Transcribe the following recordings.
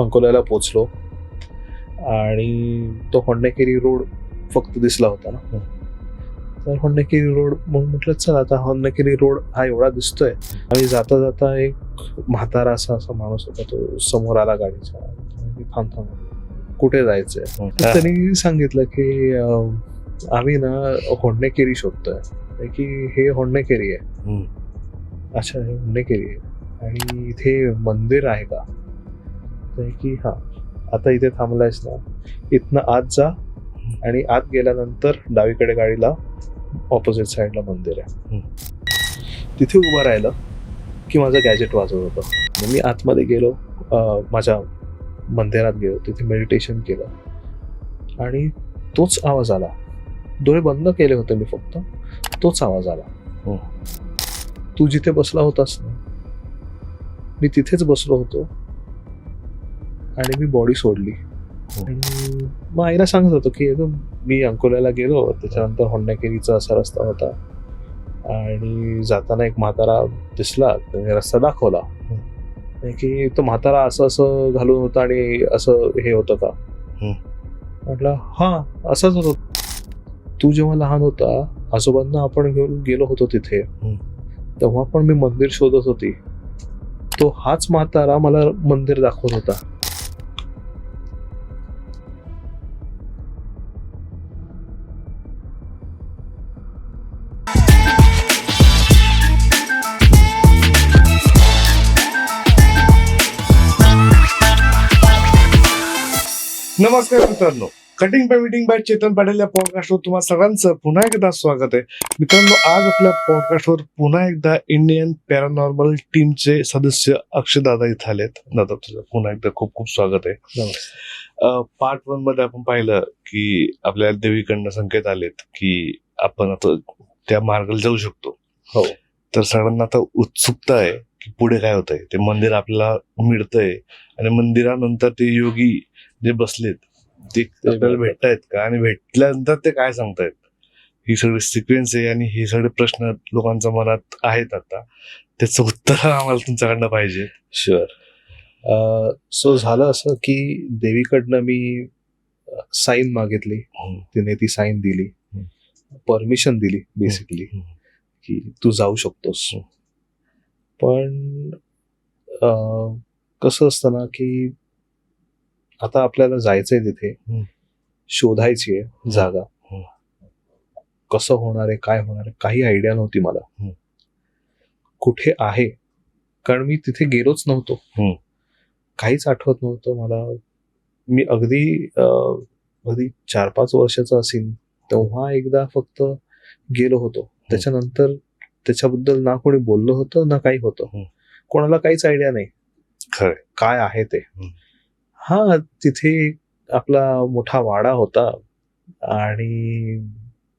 अंकोल्याला पोचलो आणि तो होन्नेकेरी रोड फक्त दिसला होता ना. तर होन्नेकेरी रोड मग म्हटलं चल आता होन्नेकेरी रोड हा एवढा दिसतोय. आणि जाता जाता एक म्हातारा असा माणूस होता, तो समोर आला गाडीच्या. थांब कुठे जायचंय. त्यांनी सांगितलं की आम्ही ना होन्नेकेरी शोधतोय, की हे होन्नेकेरी आहे. अच्छा, हे होन्नेकेरी आहे आणि इथे मंदिर आहे का. की हा आता इथे थांबलायस ना, इथनं आत जा आणि आत गेल्यानंतर डावीकडे गाडीला ऑपोजिट साईडला मंदिर आहे. तिथे उभं राहिलं की माझं गॅजेट वाजत होतं. मी आतमध्ये गेलो, माझ्या मंदिरात गेलो, तिथे मेडिटेशन केलं आणि तोच आवाज आला. डोळे बंद केले होते मी फक्त, तोच आवाज आला. तू जिथे बसला होतास ना, मी तिथेच बसलो होतो आणि मी बॉडी सोडली. आणि मग आईला सांगत होतो की मी अंकोल्याला गेलो, त्याच्यानंतर होन्नेकेरीचा असा रस्ता होता आणि जाताना एक म्हातारा दिसला, त्याने रस्ता दाखवला की तो म्हातारा असं असं घालून होता आणि असं हे होतं का. म्हटलं हा असंच होतं. तू जेव्हा लहान होता, आजोबांना आपण घेऊन गेलो होतो तिथे, तेव्हा पण मी मंदिर शोधत होती. तो हाच म्हातारा मला मंदिर दाखवत होता. नमस्कार मित्रांनो, cutting by meeting by Chetan Patil या पॉडकास्टवर तुम्हा सगळ्यांचं पुन्हा एकदा स्वागत आहे. मित्रांनो, आज आपल्या पॉडकास्टवर पुन्हा एकदा इंडियन पॅरानॉर्मल टीमचे सदस्य अक्षय दादा इथे आलेत. दादा, तुझं पुन्हा एकदा खूप खूप स्वागत आहे. पार्ट 1 मध्ये आपण पाहिलं की आपल्याला देवीकडनं संकेत आलेत की आपण आता त्या मार्गाला जाऊ शकतो. हो, तर सगळ्यांना आता उत्सुकता आहे की पुढे काय होतंय. ते मंदिर आपल्याला मिळतंय आणि मंदिरानंतर ते योगी जे बसलेत ते आपल्याला भेटतायत का, आणि भेटल्यानंतर ते काय सांगतायत, ही सगळी सिक्वेन्स आहे आणि हे सगळे प्रश्न लोकांच्या मनात आहेत. आता त्याचं उत्तर आम्हाला तुमच्याकडनं पाहिजे. शुअर. सो झालं असं की देवीकडनं मी साईन मागितली, तिने ती साईन दिली, परमिशन दिली बेसिकली की तू जाऊ शकतोस. पण कसं असतं ना की आता आपल्याला जायचंय तिथे, शोधायची आहे जागा. कसं होणार आहे, काय होणार आहे, काही आयडिया नव्हती मला. कुठे आहे, कारण मी तिथे गेलोच नव्हतो. काहीच आठवत नव्हतं मला. मी अगदी 4-5 वर्षाचा असेल तेव्हा एकदा फक्त गेलो होतो. त्याच्यानंतर त्याच्याबद्दल ना कोणी बोललं होतं ना काही होतं. कोणाला काहीच आयडिया नाही काय आहे ते. हा, तिथे आपला मोठा वाडा होता आणि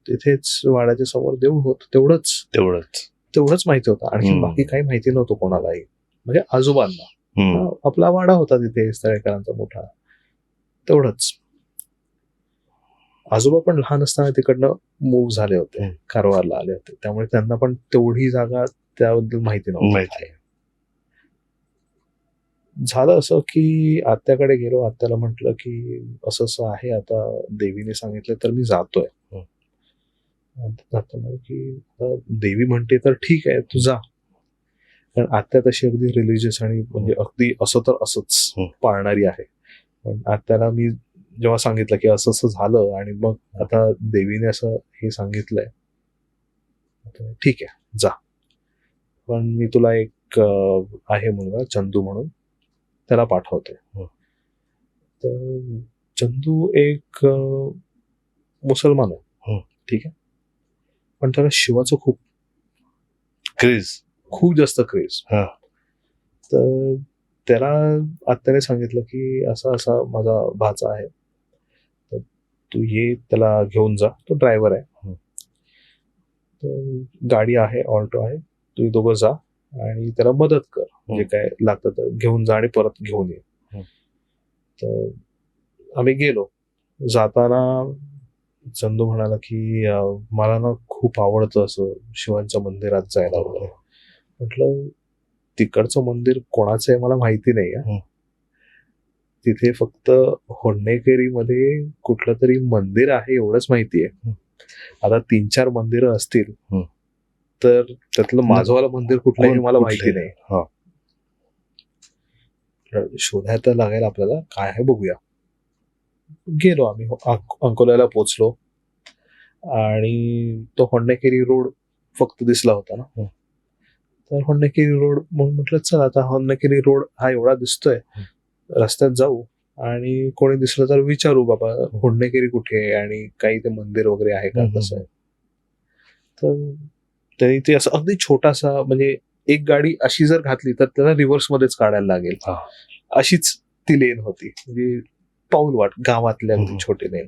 तिथेच वाड्याच्या समोर देऊळ होत. तेवढंच माहिती होतं. आणखी बाकी काही माहिती नव्हतं कोणालाही, म्हणजे आजोबांना. आपला वाडा होता तिथे स्थळेकरांचा मोठा, तेवढंच. आजोबा पण लहान असताना तिकडनं मूव्ह झाले होते, कारवारला आले होते, त्यामुळे त्यांना पण तेवढी जागा त्याबद्दल माहिती नव्हती. झालं असं की आत्याकडे गेलो. आत्याला म्हटलं की असं असं आहे, आता देवीने सांगितलं तर मी जातोय. की देवी म्हणते तर ठीक आहे, तू जा. कारण आत्या तशी अगदी रिलिजियस आणि म्हणजे अगदी असं तर असंच पाळणारी आहे. पण आत्याला मी जेव्हा सांगितलं की असं असं झालं आणि मग आता देवीने असं हे सांगितलंय, ठीक आहे जा, पण मी तुला एक आहे मुलगा चंदू म्हणून, त्याला पाठवते. तर चंदू एक मुसलमान आहे, ठीक आहे, पण त्याला शिवाचं खूप जास्त क्रेज. तर त्याला आत्याने सांगितलं की असा असा माझा भाचा आहे, तर तू ये, त्याला घेऊन जा, तो ड्रायव्हर आहे. तर गाडी आहे, ऑल्टो आहे, तू दोघं जा आणि त्याला मदत कर, जे काय लागतं तर घेऊन जा आणि परत घेऊन ये. तर आम्ही गेलो. जाताना चंदू म्हणाला की मला ना खूप आवडतं असं शिवांच्या मंदिरात जायला वगैरे. म्हटलं तिकडचं मंदिर कोणाचं आहे मला माहिती नाही. तिथे फक्त होन्नेकेरीमध्ये कुठलं तरी मंदिर आहे एवढंच माहितीये. आता 3-4 मंदिरं असतील हम्म. तर त्यातलं माझंवालं मंदिर कुठलं आहे हे मला माहिती कुठले? नाही. हा. शोधायला लागेल आपल्याला, काय आहे बघूया. गेलो आम्ही अंकोल्याला पोचलो आणि तो होन्नेकेरी रोड फक्त दिसला होता ना. तर होन्नेकेरी रोड मग म्हटलं चला आता होन्नेकेरी रोड हा एवढा दिसतोय, रस्त्यात जाऊ आणि कोणी दिसलं तर विचारू बाबा होन्नेकेरी कुठे आहे आणि काही ते मंदिर वगैरे आहे का, कसं आहे. तर त्यांनी ते असं अगदी छोटासा, म्हणजे एक गाडी अशी जर घातली तर त्याला रिव्हर्स मध्येच काढायला लागेल हा. अशीच ती लेन होती, म्हणजे पाऊलवाट गावातल्या अगदी छोटी लेन.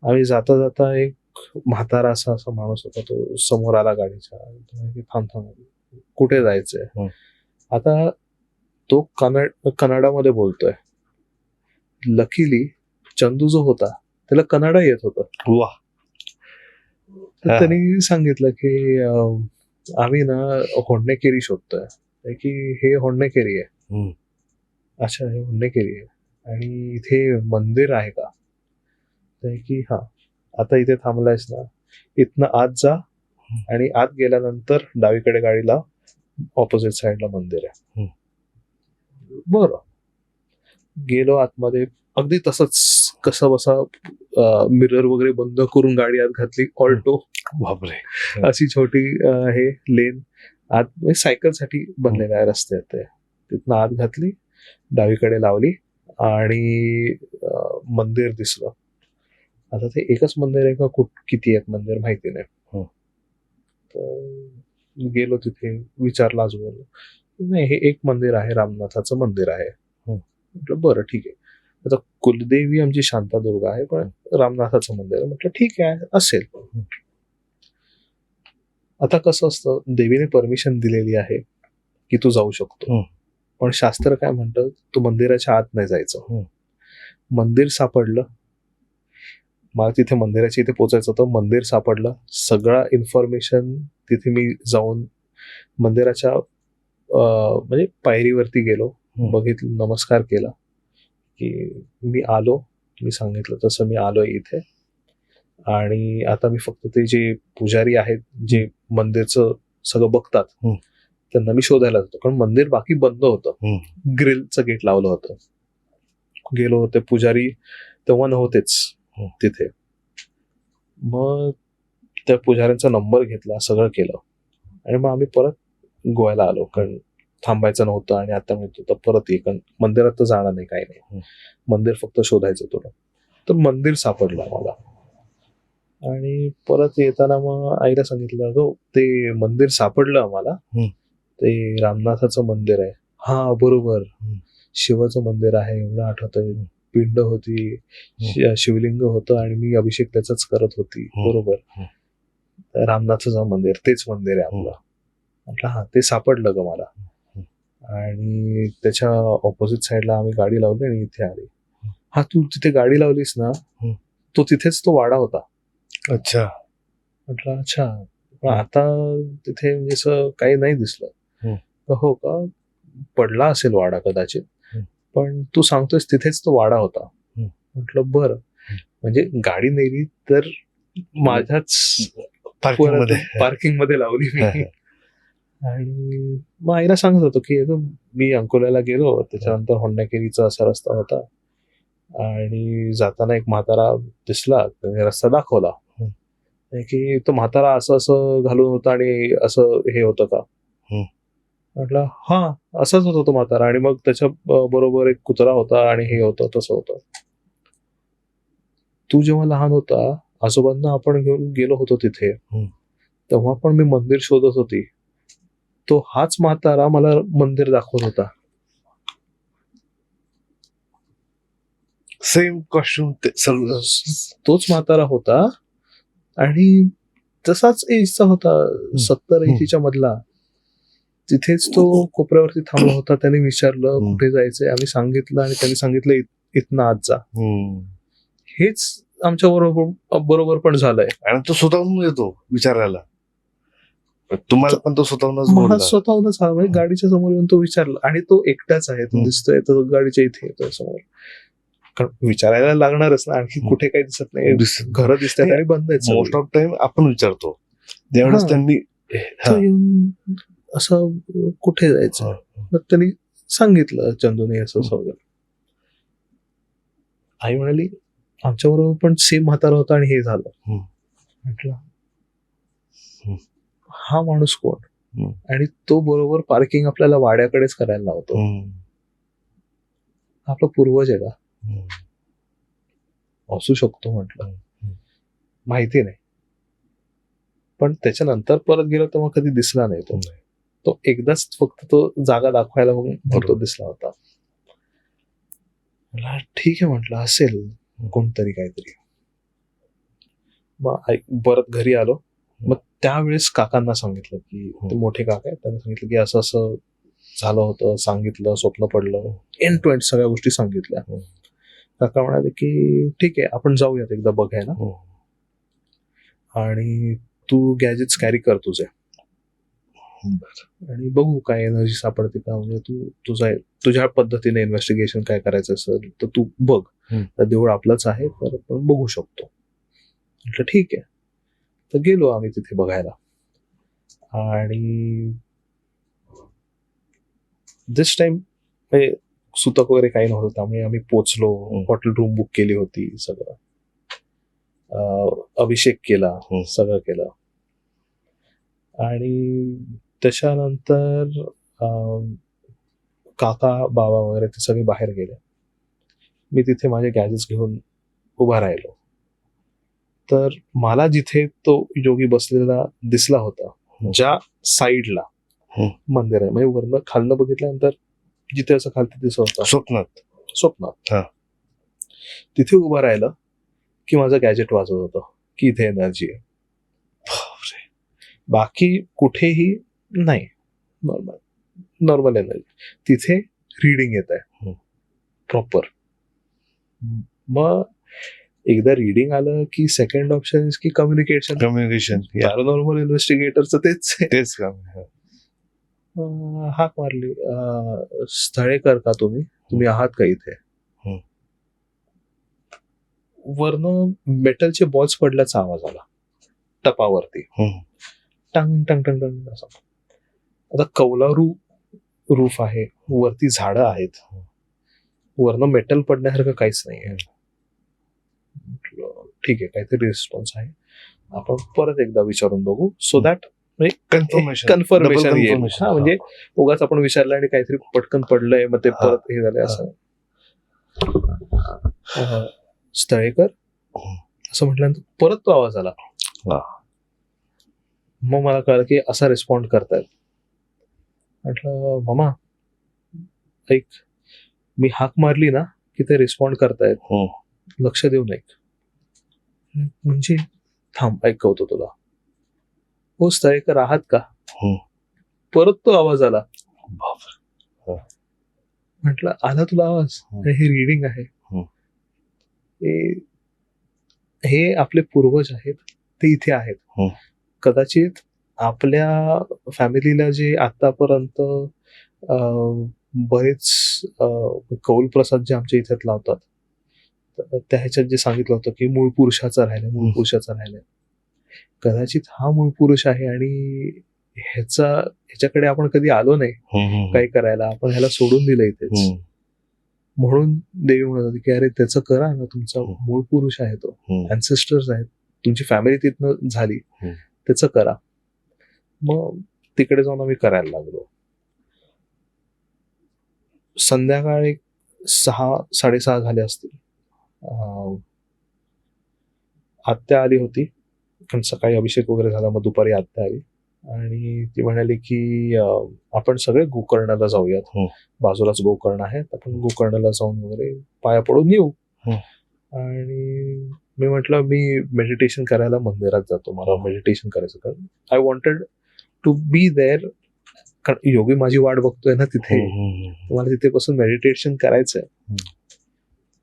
आम्ही जाता जाता एक म्हातारा असा माणूस होता, तो समोर आला गाडीच्या. थांब थांब, कुठे जायचंय. आता तो कन्नडामध्ये बोलतोय. लकीली चंदू जो होता त्याला कन्नडा येत होतं. वा. तर त्यांनी सांगितलं की आम्ही ना होन्नेकेरी शोधतोय, की हे होन्नेकेरी आहे. अच्छा, हे होन्नेकेरी आहे आणि इथे मंदिर आहे का. की हा, आता इथे थांबलायस ना, इथनं आत जा आणि आत गेल्यानंतर डावीकडे गाडीला ऑपोजिट साइडला मंदिर आहे. बरं, गेलो आतमध्ये. अगदी तसंच कसं बसा मिरर वगैरे बंद करून गाडी आत घातली. ऑल्टो, बापरे. अशी छोटी हे लेन आत, म्हणजे सायकलसाठी बनलेला आहे रस्त्यात. ते तिथनं आत घातली, डावीकडे लावली आणि मंदिर दिसलं. आता ते एकच मंदिर आहे का किती आहेत मंदिर माहिती नाही. तर गेलो तिथे, विचारलं आजूबाजूला. नाही, हे एक मंदिर आहे, रामनाथाचं मंदिर आहे. म्हटलं बरं ठीक आहे. आता कुलदेवी आमची शांतादुर्गा आहे, पण रामनाथाचं मंदिर आहे. म्हटलं ठीक आहे, असेल. आता कसं असतं, देवीने परमिशन दिलेली आहे की तू जाऊ शकतो, पण शास्त्र काय म्हणतं, तू मंदिराच्या आत नाही जायचं. मंदिर सापडलं, मला तिथे मंदिराच्या इथे पोचायचं होतं. मंदिर सापडलं, सगळा इन्फॉर्मेशन तिथे मी जाऊन मंदिराच्या म्हणजे पायरीवरती गेलो, बघितलं, नमस्कार केला की मी आलो, मी सांगितलं तसं मी आलोय इथे आणि आता मी फक्त ते जे पुजारी आहेत जे मंदिरचं सगळं बघतात त्यांना मी शोधायला जातो, कारण मंदिर बाकी बंद होतं. ग्रिलचं गेट लावलं होतं. गेलो होते, पुजारी तेव्हा नव्हतेच तिथे. मग त्या पुजाऱ्यांचा नंबर घेतला, सगळं केलं आणि मग आम्ही परत गोव्याला आलो, कारण थांबायचं नव्हतं आणि आता म्हणतो तर परत ये, कारण मंदिरात तर जाणार नाही, काही नाही, मंदिर फक्त शोधायचं तुला. तर मंदिर सापडलं मला आणि परत येताना मग आईला सांगितलं, अगं ते मंदिर सापडलं आम्हाला, ते रामनाथाचं मंदिर आहे. हा बरोबर, शिवाचं मंदिर आहे, एवढं आठवतंय. पिंड होती, शिवलिंग होतं आणि मी अभिषेक त्याचाच करत होती. बरोबर, रामनाथाचं मंदिर, तेच मंदिर आहे आपलं. म्हटलं हा, ते सापडलं ग मला. आणि त्याच्या ऑपोजिट साइडला आम्ही गाडी लावली आणि इथे आली. हा, तू तिथे गाडी लावलीस ना, तो तिथेच तो वाडा होता. अच्छा. म्हटलं अच्छा, पण आता तिथे म्हणजे असं काही नाही दिसलं. हो का, पडला असेल वाडा कदाचित, पण तू सांगतोयस तिथेच तो वाडा होता. म्हटलं बरं, म्हणजे गाडी नेली तर माझ्याच पार्किंग मध्ये लावली मी. आणि मग आईला सांगत होतो की मी अंकोल्याला गेलो, त्याच्यानंतर होन्नेकेरीचा असा रस्ता होता आणि जाताना एक म्हातारा दिसला, त्याने रस्ता दाखवला की तो म्हातारा असं असं घालून होता आणि असं हे होतं का. म्हटलं हा, असंच होतं तो म्हातारा, आणि मग त्याच्या बरोबर एक कुत्रा होता आणि हे होतं तसं होतं. तू जेव्हा लहान होता, आजोबांना आपण घेऊन गेलो होतो तिथे, तेव्हा पण मी मंदिर शोधत होती, तो हाच म्हातारा मला मंदिर दाखवत होता. सेम कॉस्ट्युम, तोच म्हातारा होता आणि तसाच एजचा होता, 70-80च्या मधला. तिथेच तो कोपऱ्यावरती थांबला होता. त्याने विचारलं कुठे जायचंय, आम्ही सांगितलं आणि त्यांनी सांगितलं इथनं आत जा. हेच आमच्या बरोबर पण झालंय. आणि तो स्वतःहून येतो विचारायला. तुम्हाला पण तो स्वतःहूनच मला बोलला. स्वतःहूनच आला, म्हणजे गाडीच्या समोर येऊन तो विचारला, आणि तो एकटाच आहे, तो दिसतोय, तो गाडीच्या इथे येतोय समोर. कारण विचारायला लागणारच ना, आणखी कुठे काही दिसत नाही, घरं दिसतात आणि बंद आहेत सगळी. मोस्ट ऑफ टाइम आपण विचारतो त्यावेळेस हा. त्यांनी तो येऊन असं कुठे जायचं, मग त्यांनी सांगितलं चंदूने असं असं वगैरे. आई म्हणाली आमच्याबरोबर पण सेम म्हातारा होता आणि हे झालं. म्हटलं हा माणूस कोण, आणि तो बरोबर पार्किंग आपल्याला वाड्याकडेच करायला लावतो. आपला पूर्वज आहे का? असू शकतो म्हटलं, माहिती नाही. पण त्याच्यानंतर परत गेलो तेव्हा कधी दिसला नाही तो. तो एकदाच फक्त तो जागा दाखवायला म्हणून तो दिसला होता. मला ठीक आहे म्हटलं, असेल कोणतरी काहीतरी. मग परत घरी आलो. मग त्यावेळेस काकांना सांगितलं की ते मोठे काका आहेत, त्यांना सांगितलं की असं असं झालं होतं, सांगितलं, स्वप्न पडलं, एंड टू एंड सगळ्या गोष्टी सांगितल्या. काका म्हणाले की ठीक आहे, आपण जाऊयात एकदा बघायला, आणि तू गॅजेट्स कॅरी कर तुझे, आणि बघू काय एनर्जी सापडते का, म्हणजे तू तुझ्या पद्धतीने इन्व्हेस्टिगेशन काय करायचं असेल तर तू बघ. तर देऊळ आपलंच आहे तर आपण बघू शकतो. म्हटलं ठीक आहे. तर गेलो आम्ही तिथे बघायला, आणि दिस टाइम सुतक वगैरे काही नव्हतं, त्यामुळे आम्ही पोचलो, हॉटेल रूम बुक केली होती, सगळं अभिषेक केला, सगळं केलं. आणि त्याच्यानंतर काका बाबा वगैरे ते सगळे बाहेर गेले. मी तिथे माझे गॅजेट्स घेऊन उभा राहिलो. तर मला जिथे तो योगी बसलेला दिसला होता, ज्या साईडला मंदिर आहे, म्हणजे वरनं खालनं बघितल्यानंतर जिथे असं खालती दिसत होतं स्वप्नात, तिथे उभं राहिलं की माझं गॅजेट वाजत होतं की इथे एनर्जी आहे. बाकी कुठेही नाही, नॉर्मल एनर्जी. तिथे रीडिंग येत आहे प्रॉपर. मग एकदा रीडिंग आलं की सेकंड ऑप्शन की कम्युनिकेशन. पॅरानॉर्मल इन्व्हेस्टिगेटरचं तेच काम. हाक मारली, स्थळेकर का तुम्ही आहात का इथे? वरनं मेटलचे बॉल्स पडल्याचा आवाज आला टपावरती, टंग टंग टंग टंग असा. आता कौलारू रूफ आहे, वरती झाडं आहेत, वरनं मेटल पडण्यासारखं काहीच नाहीये. ठीक आहे, काहीतरी रिस्पॉन्स आहे, आपण परत एकदा विचारून बघू, सो दॅट कन्फर्मेशन येईल. म्हणजे उगाच आपण विचारलं आणि काहीतरी पटकन पडलंय, मग ते परत हे झालंय असं. स्थळेकर असं म्हटल्यानंतर परत तो आवाज आला. मग मला कळलं की असा रिस्पॉन्ड करतायत. म्हटलं मामा ऐक, मी हाक मारली ना की ते रिस्पॉन्ड करतायत, लक्ष देऊन ऐक. म्हणजे थांब ऐकवतो तुला. हो स्थळेकर आहात का? परत तो आवाज आला. म्हटलं आला तुला आवाज, हे रीडिंग आहे, हे आपले पूर्वज आहेत, ते इथे आहेत. कदाचित आपल्या फॅमिलीला जे आतापर्यंत बरेच कौल प्रसाद जे आमच्या इथ्यात लावतात, त्या ह्याच्यात जे सांगितलं होतं की मूळ पुरुषाचा राहिलाय, कदाचित हा मूळ पुरुष आहे, आणि ह्याच्याकडे आपण कधी आलो नाही काही करायला, आपण ह्याला सोडून दिलं इथेच. म्हणून देवी म्हणत होती की अरे त्याचं करा ना, तुमचा मूळ पुरुष आहे तो, अँसेस्टर्स आहेत, तुमची फॅमिली तिथनं झाली, त्याचं करा. मग तिकडे जाऊन आम्ही करायला लागलो. संध्याकाळी 6-6:30 झाले असतील. आत्या आली होती, कारण सकाळी अभिषेक वगैरे झाला, मग दुपारी आत्या आली आणि ती म्हणाली की आपण सगळे गोकर्णाला जाऊयात, बाजूलाच गोकर्ण आहे, आपण गोकर्णाला जाऊन वगैरे पाया पडून येऊ. आणि मी म्हटलं मी मेडिटेशन करायला मंदिरात जातो, मला मेडिटेशन करायचं, कारण I wanted to be there. कारण योगी माझी वाट बघतोय ना तिथे, मला तिथे बसून मेडिटेशन करायचंय.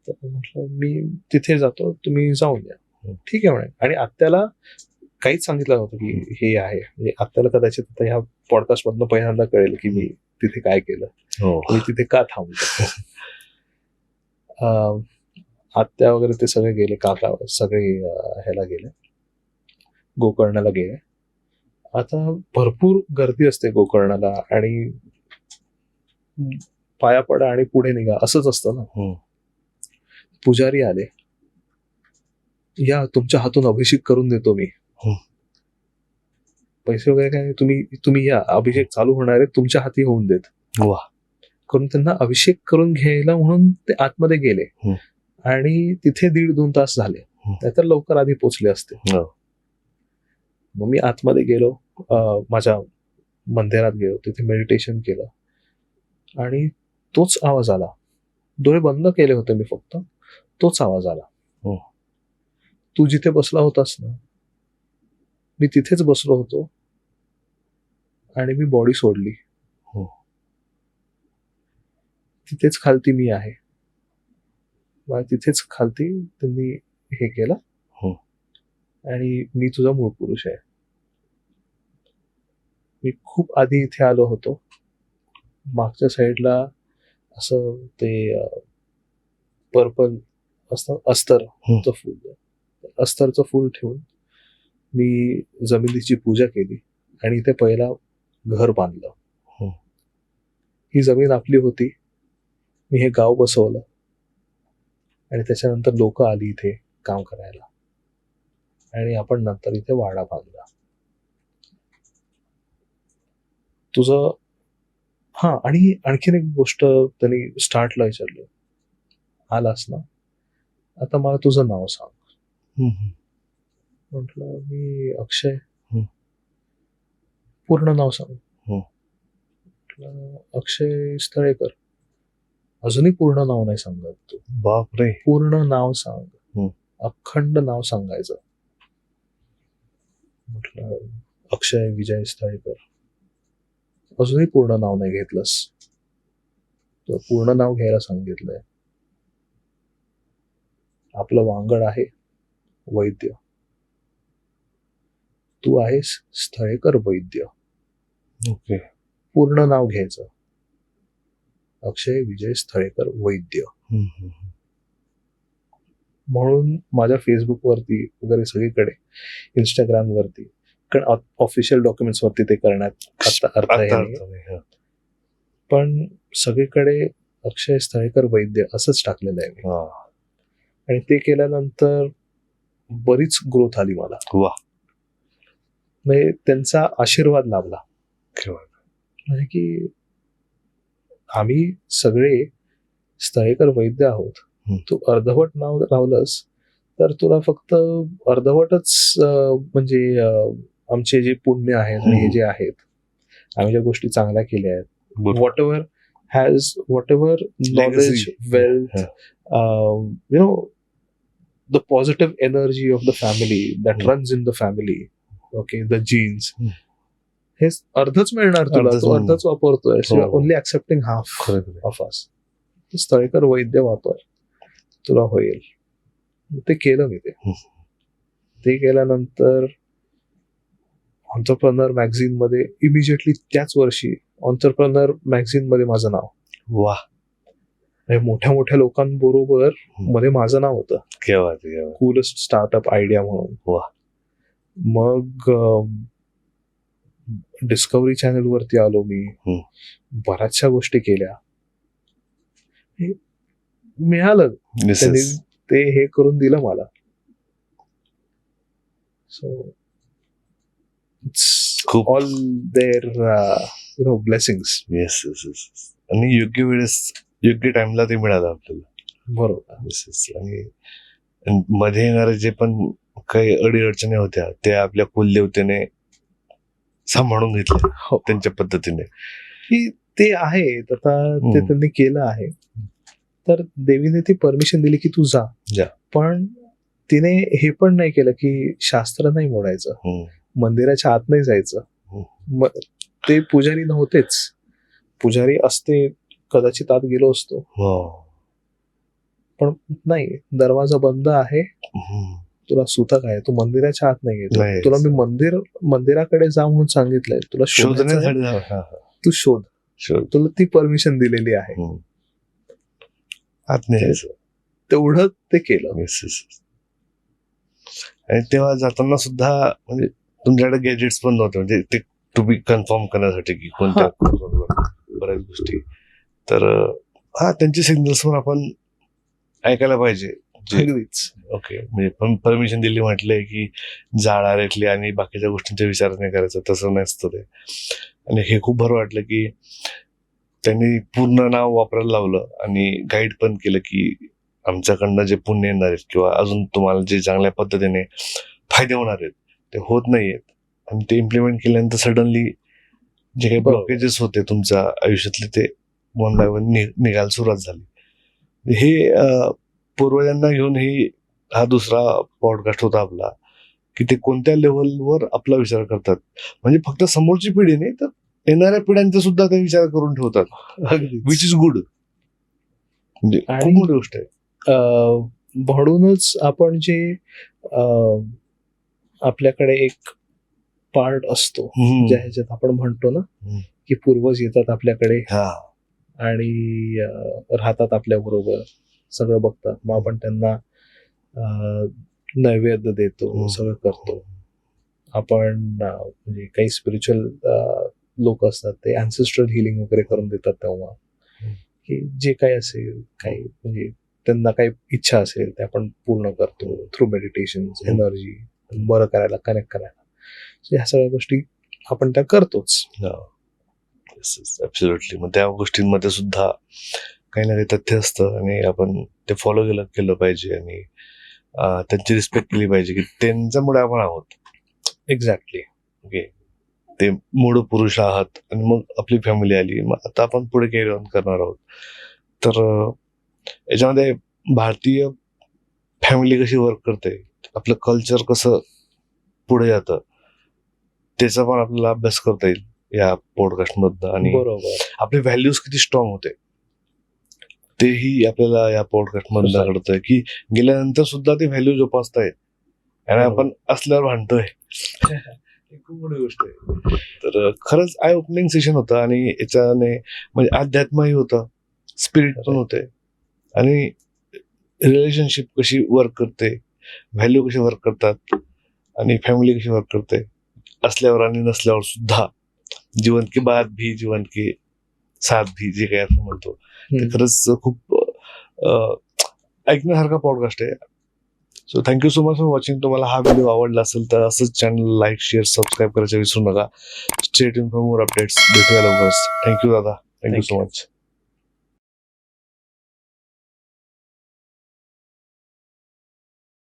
तर म्हटलं मी तिथे जातो, तुम्ही जाऊन या. ठीक आहे म्हणे. आणि आत्याला काहीच सांगितलं नव्हतं की हे आहे. म्हणजे आपल्याला कदाचित आता ह्या पॉडकास्ट मधनं पहिल्यांदा कळेल की मी तिथे काय केलं, हो मी तिथे का थांबलो. आत्या वगैरे ते सगळे गेले, काका सगळे ह्याला गेले, गोकर्णाला गेले. आता भरपूर गर्दी असते गोकर्णाला आणि पाया पडा आणि पुढे निघा असंच असतं ना. पुजारी आले, या तुमच्या हातून अभिषेक करून देतो मी. पैसे वगैरे काय नाही, तुम्ही या, अभिषेक चालू होणार आहे, तुमच्या हाती होऊन देत. वा. करून त्यांना अभिषेक करून घ्यायला म्हणून ते आतमध्ये गेले आणि तिथे 1.5-2 तास झाले. नाहीतर लवकर आधी पोचले असते. मग मी आतमध्ये गेलो, माझ्या मंदिरात गेलो, तिथे मेडिटेशन केलं आणि तोच आवाज आला. डोळे बंद केले होते मी फक्त, तोच आवाज आला. तू जिथे बसला होतास ना, मी तिथेच बसलो होतो आणि मी बॉडी सोडली. तिथेच खालती मी आहे. तिथेच खालती त्यांनी हे केलं आणि मी तुझा मूळ पुरुष आहे. मी खूप आधी इथे आलो होतो. मागच्या साईडला असं ते पर्पल असतं, अस्तरचं फूल, अस्तरचं फूल ठेवून मी जमिनीची पूजा केली आणि इथे पहिला घर बांधलं. ही जमीन आपली होती. मी हे गाव बसवलं आणि त्याच्यानंतर लोक आली इथे काम करायला आणि आपण नंतर इथे वाडा बांधला. तुझं आणि आणखीन एक गोष्ट त्यांनी स्टार्टला विचारलं, आलास ना, आता मला तुझं नाव सांग. म्हटलं मी अक्षय. पूर्ण नाव सांग. म्हटलं अक्षय स्थळेकर. अजूनही पूर्ण नाव नाही सांगत तू. बापरे. पूर्ण नाव सांग, अखंड नाव सांगायचं. म्हटलं अक्षय विजय स्थळेकर. अजूनही पूर्ण नाव नाही घेतलंस. तर पूर्ण नाव घ्यायला सांगितलंय. आपलं वांगड आहे वैद्य, तू आहेस स्थळेकर वैद्य. ओके. पूर्ण नाव घ्यायचं, अक्षय विजय स्थळेकर वैद्य. म्हणून माझ्या फेसबुक वरती वगैरे सगळीकडे, इंस्टाग्राम वरती, कारण ऑफिशियल डॉक्युमेंट्स वरती ते करण्यात अर्थ आहे, पण सगळीकडे अक्षय स्थळेकर वैद्य असंच टाकलेलं आहे मी. आणि ते केल्यानंतर बरीच ग्रोथ आली मला. म्हणजे त्यांचा आशीर्वाद लाभला. म्हणजे की आम्ही सगळे स्थळेकर वैद्य आहोत. तू अर्धवट नाव लावलंस तर तुला फक्त अर्धवटच म्हणजे आमचे जे पुण्य आहेत आणि हे जे आहेत, आम्ही ज्या गोष्टी चांगल्या केल्या आहेत, whatever knowledge, wealth, the positive energy of the family that runs in the family, okay, the genes, हे अर्धच मिळणार तुला. तो अर्धच वापरतोय. Only accepting half of us. Sthalekar Vaidya वापर, तुला होईल. ते केलं मी. ते केल्यानंतर ऑन्टरप्रेनर मॅगझिन मध्ये इमिजिएटली त्याच वर्षी ऑन्टरप्रेनर मॅगझिन मध्ये माझं नाव. मोठ्या मोठ्या लोकांबरोबर मध्ये माझं नाव होतं. कूलेस्ट स्टार्टअप आयडिया म्हणून. मग डिस्कवरी चॅनल वरती आलो मी. बऱ्याचशा गोष्टी केल्या. मिळालं, त्यांनी ते हे करून दिलं मला. So it's all their blessings. आणि योग्य वेळेस योग्य टाइमला ते मिळालं आपल्याला. बरोबर. आणि मध्ये येणारे जे पण काही अडीअडचणी होत्या ते आपल्या कुलदेवतेने सांभाळून घेतले त्यांच्या पद्धतीने. की ते आहे आता, ते त्यांनी केलं आहे. तर देवीने ती परमिशन दिली की तू जा. पण तिने हे पण नाही केलं की शास्त्र नाही मोडायचं, मंदिराच्या आत नाही जायचं. ते पुजारी नव्हतेच. पुजारी असते कदाचित आत गेलो असतो, पण नाही, दरवाजा बंद आहे. तुला सुतक आहे, तू मंदिराच्या आत नाही येतो, नाही. तुला मी मंदिराकडे जा म्हणून सांगितलंय, तुला शोधायचं आहे, शोधण्यासाठी हा, हा. तू शोध, शोध. तुला ती परमिशन दिलेली आहे. हम्म. आत नाही जायचं. तेवढं ते केलं. Yes, yes, yes. आणि तेव्हा जाताना सुद्धा म्हणजे तुमच्याकडे गॅजेट्स पण नव्हते, म्हणजे ते तुम्ही कन्फर्म करण्यासाठी की कोणत्या बऱ्याच गोष्टी. तर हा, त्यांचे सिग्नल्स पण आपण ऐकायला पाहिजे. अगदीच. ओके, म्हणजे परमिशन दिली म्हटलंय की जाळा रेटली आणि बाकीच्या गोष्टींचा विचार नाही करायचा, तसं नसतं ते. आणि हे खूप बरं वाटलं की त्यांनी पूर्ण नाव वापरायला लावलं आणि गाईड पण केलं की आमच्याकडनं जे पुण्य येणार आहेत किंवा अजून तुम्हाला जे चांगल्या पद्धतीने फायदे होणार आहेत ते होत नाहीयेत. आणि ते इम्प्लिमेंट केल्यानंतर सडनली जे काही बरोबर. ब्लॉकेजेस होते तुमच्या आयुष्यातले ते वन बाय वन निघायला सुरुवात झाली. हे पूर्वजांना घेऊन हा दुसरा पॉडकास्ट होता आपला, की ते कोणत्या लेवलवर आपला विचार करतात. म्हणजे फक्त समोरची पिढी नाही तर येणाऱ्या पिढ्यांचा सुद्धा ते विचार करून ठेवतात, अगदीच. Which is good. म्हणजे खूप आणि- मोठी गोष्ट आहे. म्हणूनच आपण जे आपल्याकडे एक पार्ट असतो ज्या ह्याच्यात आपण म्हणतो ना हम्म. की पूर्वज येतात आपल्याकडे हा, आणि राहतात आपल्या बरोबर, सगळं बघतात, मग आपण त्यांना नैवेद्य देतो, सगळं करतो. आपण म्हणजे काही स्पिरिच्युअल लोक असतात ते अँसेस्ट्रल हिलिंग वगैरे करून देतात तेव्हा, की जे काही असेल, काही म्हणजे त्यांना काही इच्छा असेल ते आपण पूर्ण करतो थ्रू मेडिटेशन, एनर्जी बरं करायला, कनेक्ट करायला. ह्या सगळ्या गोष्टी आपण त्या करतोच. ऍब्सोल्युटली. मग त्या गोष्टींमध्ये सुद्धा काही ना काही तथ्य असतं आणि आपण ते फॉलो केलं पाहिजे आणि त्यांची रिस्पेक्ट केली पाहिजे की त्यांच्यामुळे आपण आहोत. एक्झॅक्टली. ओके, ते मूळ पुरुष आहात आणि मग आपली फॅमिली आली, मग आता आपण पुढे कॅरी ऑन करणार आहोत. तर याच्यामध्ये भारतीय फॅमिली कशी वर्क करते, आपलं कल्चर कसं पुढे जातं, त्याचा पण आपल्याला अभ्यास करता येईल या पॉडकास्ट मधनं. आणि बरोबर. आपले व्हॅल्यूज किती स्ट्रॉंग होते तेही आपल्याला या पॉडकास्ट मधनं कळतंय की गेल्यानंतर सुद्धा ते व्हॅल्यू जोपासतायत आणि आपण असल्यावर भांडतोय. ही खूप मोठी गोष्ट आहे. तर खरंच आय ओपनिंग सेशन होतं आणि याच्याने म्हणजे अध्यात्मही होतं, स्पिरिट पण होते आणि रिलेशनशिप कशी वर्क करते, व्हॅल्यू कशी वर्क करतात आणि फॅमिली कशी वर्क करते असल्यावर आणि नसल्यावर सुद्धा. जीवन की बात भी, जीवन की साथ भी, जे काही आपण म्हणतो ते खरंच खूप ऐकण्यासारखा पॉडकास्ट आहे. So thank you so much for watching. तुम्हाला हा व्हिडिओ आवडला असेल तर असंच चॅनल लाईक, शेअर, सबस्क्राईब करायचं विसरू नका. Stay tune for more updates. भेटूया लवकरच. थँक्यू दादा, थँक्यू सो मच.